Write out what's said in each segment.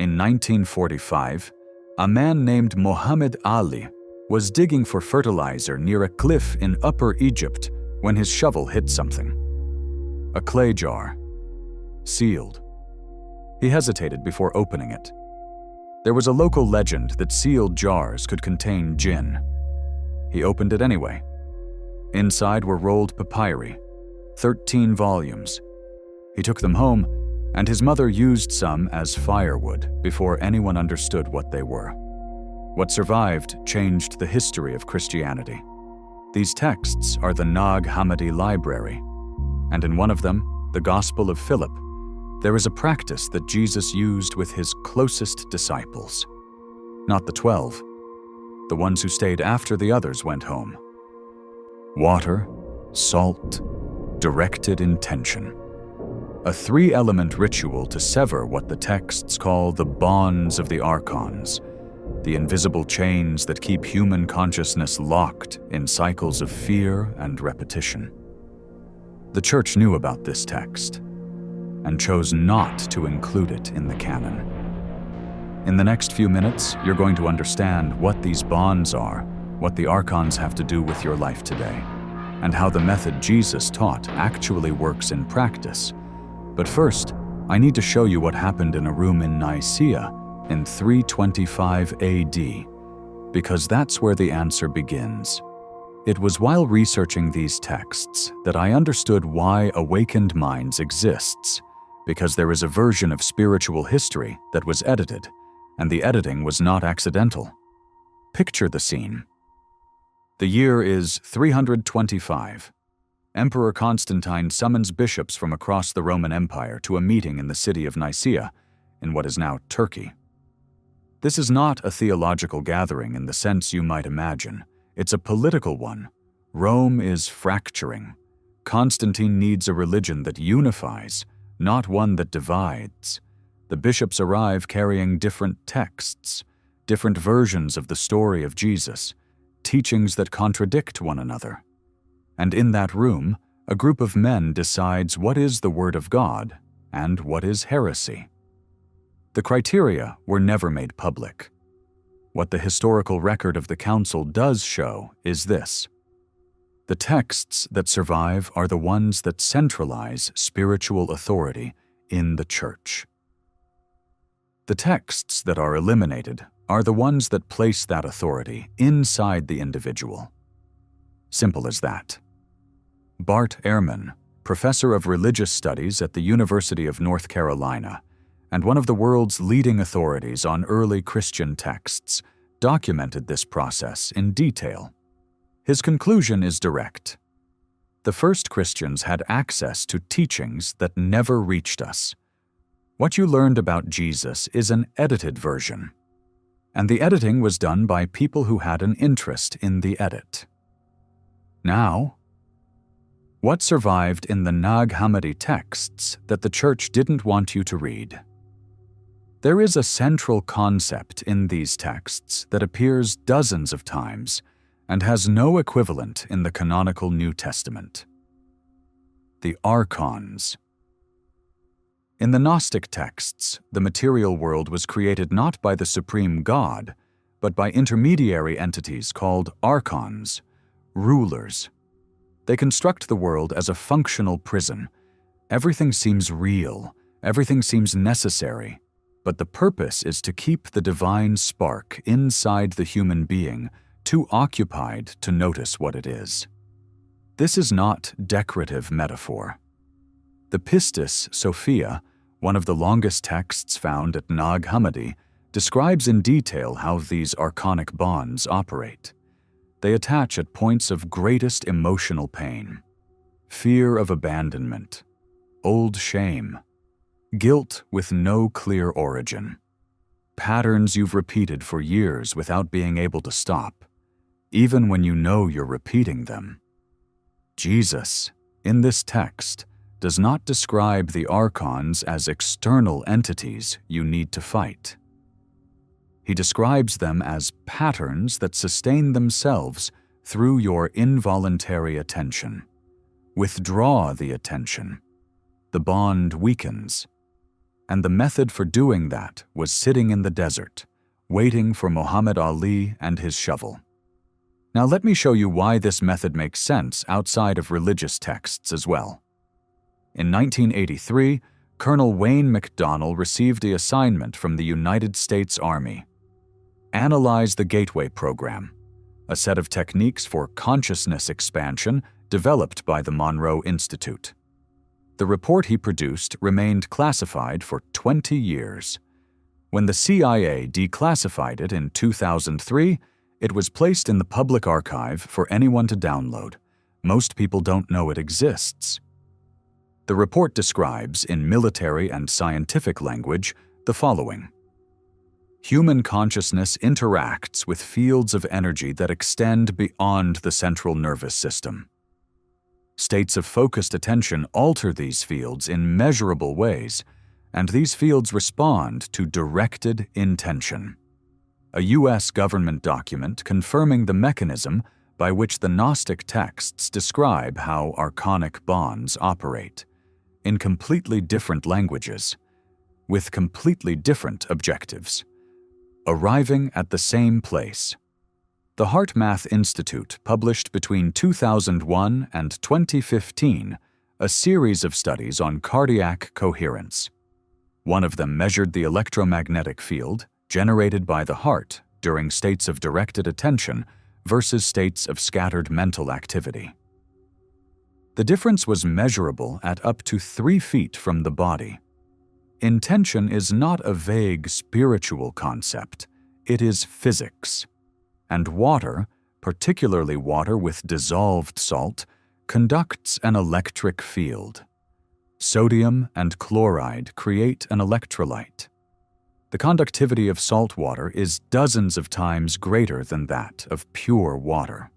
In 1945, a man named Muhammad Ali was digging for fertilizer near a cliff in Upper Egypt when his shovel hit something. A clay jar. Sealed. He hesitated before opening it. There was a local legend that sealed jars could contain jinn. He opened it anyway. Inside were rolled papyri, 13 volumes. He took them home, and his mother used some as firewood before anyone understood what they were. What survived changed the history of Christianity. These texts are the Nag Hammadi library, and in one of them, the Gospel of Philip, there is a practice that Jesus used with his closest disciples. Not the 12, the ones who stayed after the others went home. Water, salt, directed intention. A three-element ritual to sever what the texts call the bonds of the archons, the invisible chains that keep human consciousness locked in cycles of fear and repetition. The Church knew about this text and chose not to include it in the canon. In the next few minutes, you're going to understand what these bonds are, what the archons have to do with your life today, and how the method Jesus taught actually works in practice. But first, I need to show you what happened in a room in Nicaea in 325 AD, because that's where the answer begins. It was while researching these texts that I understood why awakened minds exists, because there is a version of spiritual history that was edited, and the editing was not accidental. Picture the scene. The year is 325. Emperor Constantine summons bishops from across the Roman Empire to a meeting in the city of Nicaea, in what is now Turkey. This is not a theological gathering in the sense you might imagine. It's a political one. Rome is fracturing. Constantine needs a religion that unifies, not one that divides. The bishops arrive carrying different texts, different versions of the story of Jesus, teachings that contradict one another. And in that room, a group of men decides what is the Word of God and what is heresy. The criteria were never made public. What the historical record of the council does show is this: the texts that survive are the ones that centralize spiritual authority in the Church. The texts that are eliminated are the ones that place that authority inside the individual. Simple as that. Bart Ehrman, professor of religious studies at the University of North Carolina, and one of the world's leading authorities on early Christian texts, documented this process in detail. His conclusion is direct. The first Christians had access to teachings that never reached us. What you learned about Jesus is an edited version, and the editing was done by people who had an interest in the edit. Now, what survived in the Nag Hammadi texts that the Church didn't want you to read? There is a central concept in these texts that appears dozens of times and has no equivalent in the canonical New Testament. The archons. In the Gnostic texts, the material world was created not by the supreme God, but by intermediary entities called archons, rulers. They construct the world as a functional prison. Everything seems real, everything seems necessary, but the purpose is to keep the divine spark inside the human being too occupied to notice what it is. This is not decorative metaphor. The Pistis Sophia, one of the longest texts found at Nag Hammadi, describes in detail how these archonic bonds operate. They attach at points of greatest emotional pain: fear of abandonment, old shame, guilt with no clear origin, patterns you've repeated for years without being able to stop, even when you know you're repeating them. Jesus, in this text, does not describe the archons as external entities you need to fight. He describes them as patterns that sustain themselves through your involuntary attention. Withdraw the attention. The bond weakens. and the method for doing that was sitting in the desert, waiting for Muhammad Ali and his shovel. Now let me show you why this method makes sense outside of religious texts as well. In 1983, Colonel Wayne McDonnell received the assignment from the United States Army. Analyze the Gateway Program, a set of techniques for consciousness expansion developed by the Monroe Institute. The report he produced remained classified for 20 years. When the CIA declassified it in 2003, it was placed in the public archive for anyone to download. Most people don't know it exists. The report describes, in military and scientific language, the following. Human consciousness interacts with fields of energy that extend beyond the central nervous system. States of focused attention alter these fields in measurable ways, and these fields respond to directed intention. A U.S. government document confirming the mechanism by which the Gnostic texts describe how archonic bonds operate, in completely different languages, with completely different objectives, arriving at the same place. The HeartMath Institute published between 2001 and 2015 a series of studies on cardiac coherence. One of them measured the electromagnetic field generated by the heart during states of directed attention versus states of scattered mental activity. The difference was measurable at up to 3 feet from the body. Intention is not a vague spiritual concept, it is physics. And water, particularly water with dissolved salt, conducts an electric field. Sodium and chloride create an electrolyte. The conductivity of salt water is dozens of times greater than that of pure water.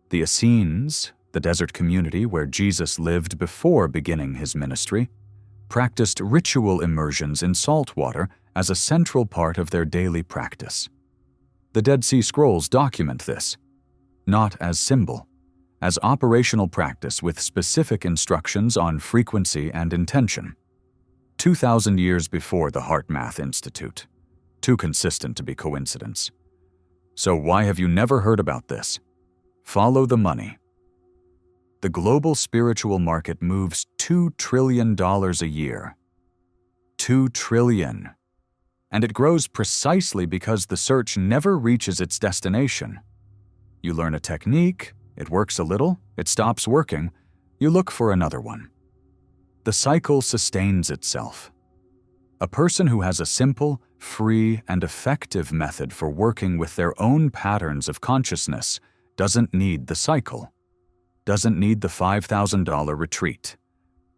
The Essenes, the desert community where Jesus lived before beginning his ministry, practiced ritual immersions in salt water as a central part of their daily practice. The Dead Sea Scrolls document this, not as symbol, as operational practice with specific instructions on frequency and intention. 2,000 years before the HeartMath Institute. Too consistent to be coincidence. So why have you never heard about this? Follow the money. The global spiritual market moves $2 trillion a year. $2 trillion. And it grows precisely because the search never reaches its destination. You learn a technique, it works a little, it stops working, you look for another one. The cycle sustains itself. A person who has a simple, free, and effective method for working with their own patterns of consciousness doesn't need the cycle, doesn't need the $5,000 retreat,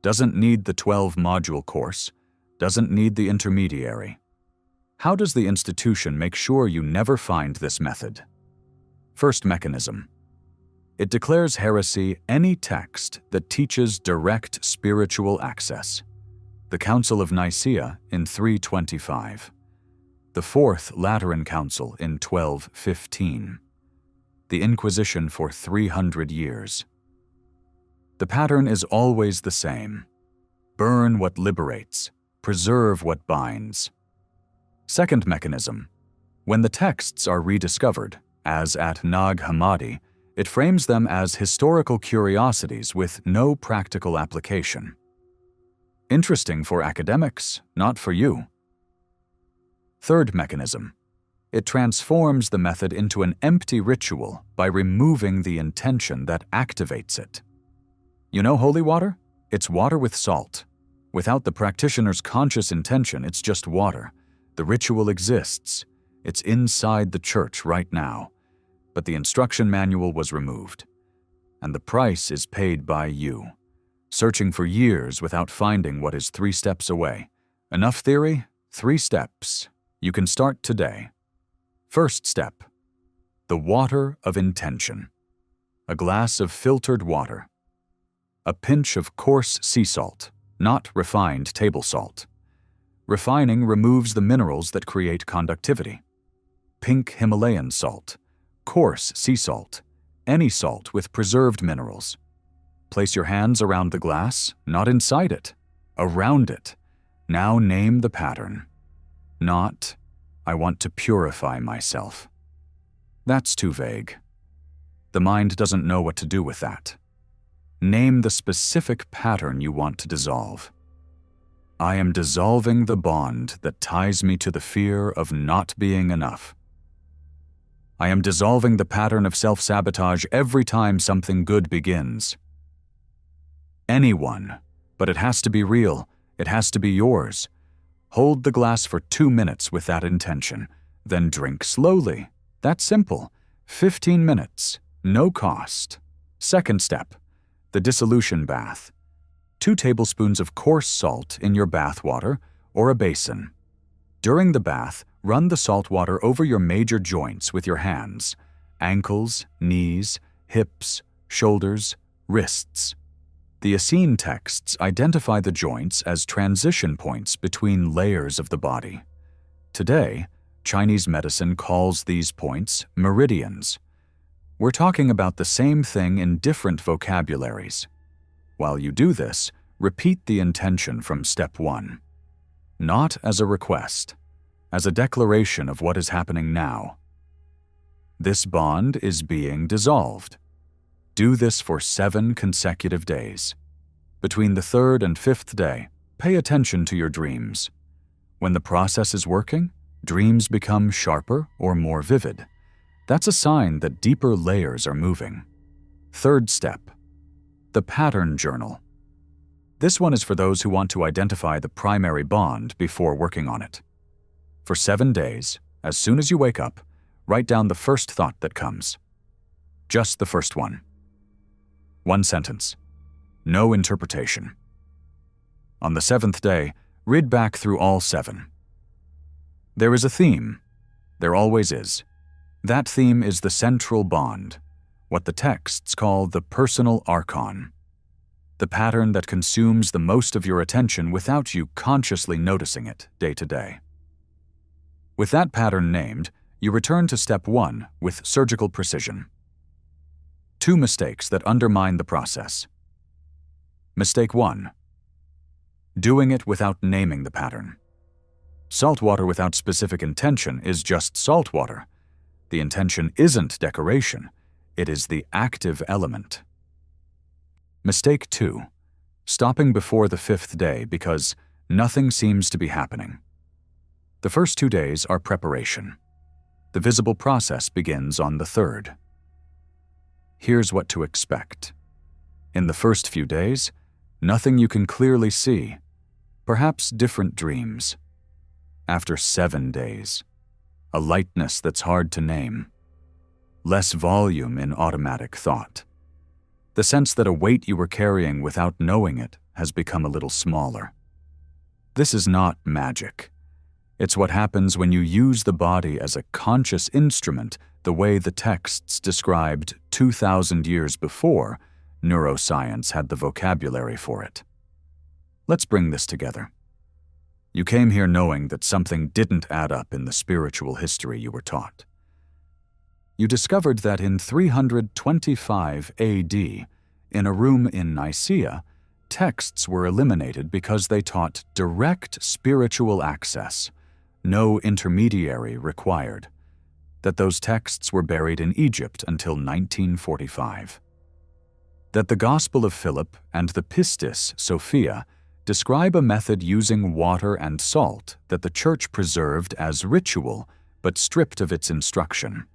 doesn't need the 12-module course, doesn't need the intermediary. How does the institution make sure you never find this method? First mechanism. It declares heresy any text that teaches direct spiritual access. The Council of Nicaea in 325. The Fourth Lateran Council in 1215. The Inquisition for 300 years. The pattern is always the same. Burn what liberates, preserve what binds. Second mechanism. When the texts are rediscovered, as at Nag Hammadi, it frames them as historical curiosities with no practical application. Interesting for academics, not for you. Third mechanism. It transforms the method into an empty ritual by removing the intention that activates it. You know holy water? It's water with salt. Without the practitioner's conscious intention, it's just water. The ritual exists. It's inside the church right now. But the instruction manual was removed. And the price is paid by you, searching for years without finding what is 3 steps away. Enough theory? 3 steps. You can start today. First step. The water of intention. A glass of filtered water. A pinch of coarse sea salt, not refined table salt. Refining removes the minerals that create conductivity. Pink Himalayan salt, coarse sea salt, any salt with preserved minerals. Place your hands around the glass, not inside it, around it. Now name the pattern. Not, I want to purify myself. That's too vague. The mind doesn't know what to do with that. Name the specific pattern you want to dissolve. I am dissolving the bond that ties me to the fear of not being enough. I am dissolving the pattern of self-sabotage every time something good begins. Anyone, but it has to be real. It has to be yours. Hold the glass for 2 minutes with that intention, then drink slowly. That's simple. 15 minutes, no cost. Second step, the dissolution bath. 2 tablespoons of coarse salt in your bath water or a basin. During the bath, run the salt water over your major joints with your hands, ankles, knees, hips, shoulders, wrists. The Essene texts identify the joints as transition points between layers of the body. Today, Chinese medicine calls these points meridians. We're talking about the same thing in different vocabularies. While you do this, repeat the intention from step 1. Not as a request, as a declaration of what is happening now. This bond is being dissolved. Do this for 7 consecutive days. Between the 3rd and 5th day, pay attention to your dreams. When the process is working, dreams become sharper or more vivid. That's a sign that deeper layers are moving. Third step, the pattern journal. This one is for those who want to identify the primary bond before working on it. For 7 days, as soon as you wake up, write down the first thought that comes. Just the first one. 1 sentence. No interpretation. On the 7th day, read back through all 7. There is a theme. There always is. That theme is the central bond, what the texts call the personal archon, the pattern that consumes the most of your attention without you consciously noticing it day to day. With that pattern named, you return to step 1 with surgical precision. 2 mistakes that undermine the process. Mistake 1. Doing it without naming the pattern. Salt water without specific intention is just salt water. The intention isn't decoration. It is the active element. Mistake 2. Stopping before the 5th day because nothing seems to be happening. The first 2 days are preparation. The visible process begins on the 3rd. Here's what to expect. In the first few days, nothing you can clearly see, perhaps different dreams. After 7 days, a lightness that's hard to name. Less volume in automatic thought. The sense that a weight you were carrying without knowing it has become a little smaller. This is not magic. It's what happens when you use the body as a conscious instrument the way the texts described 2,000 years before neuroscience had the vocabulary for it. Let's bring this together. You came here knowing that something didn't add up in the spiritual history you were taught. You discovered that in 325 AD, in a room in Nicaea, texts were eliminated because they taught direct spiritual access, no intermediary required, that those texts were buried in Egypt until 1945. That the Gospel of Philip and the Pistis Sophia describe a method using water and salt that the Church preserved as ritual but stripped of its instruction.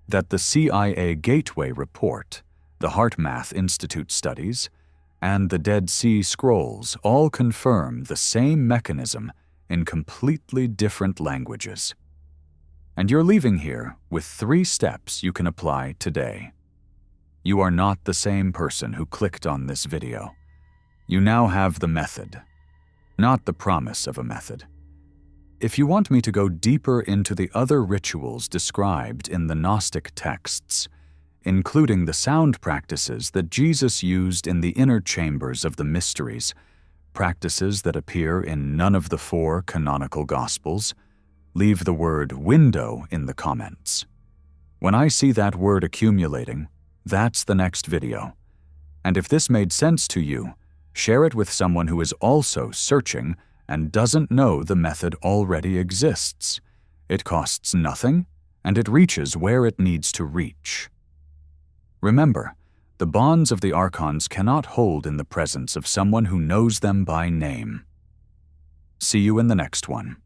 That the CIA Gateway Report, the HeartMath Institute studies, and the Dead Sea Scrolls all confirm the same mechanism in completely different languages. And you're leaving here with 3 steps you can apply today. You are not the same person who clicked on this video. You now have the method, not the promise of a method. If you want me to go deeper into the other rituals described in the Gnostic texts, including the sound practices that Jesus used in the inner chambers of the mysteries, practices that appear in none of the 4 canonical Gospels, leave the word window in the comments. When I see that word accumulating, that's the next video. And if this made sense to you, share it with someone who is also searching and doesn't know the method already exists. It costs nothing, and it reaches where it needs to reach. Remember, the bonds of the archons cannot hold in the presence of someone who knows them by name. See you in the next one.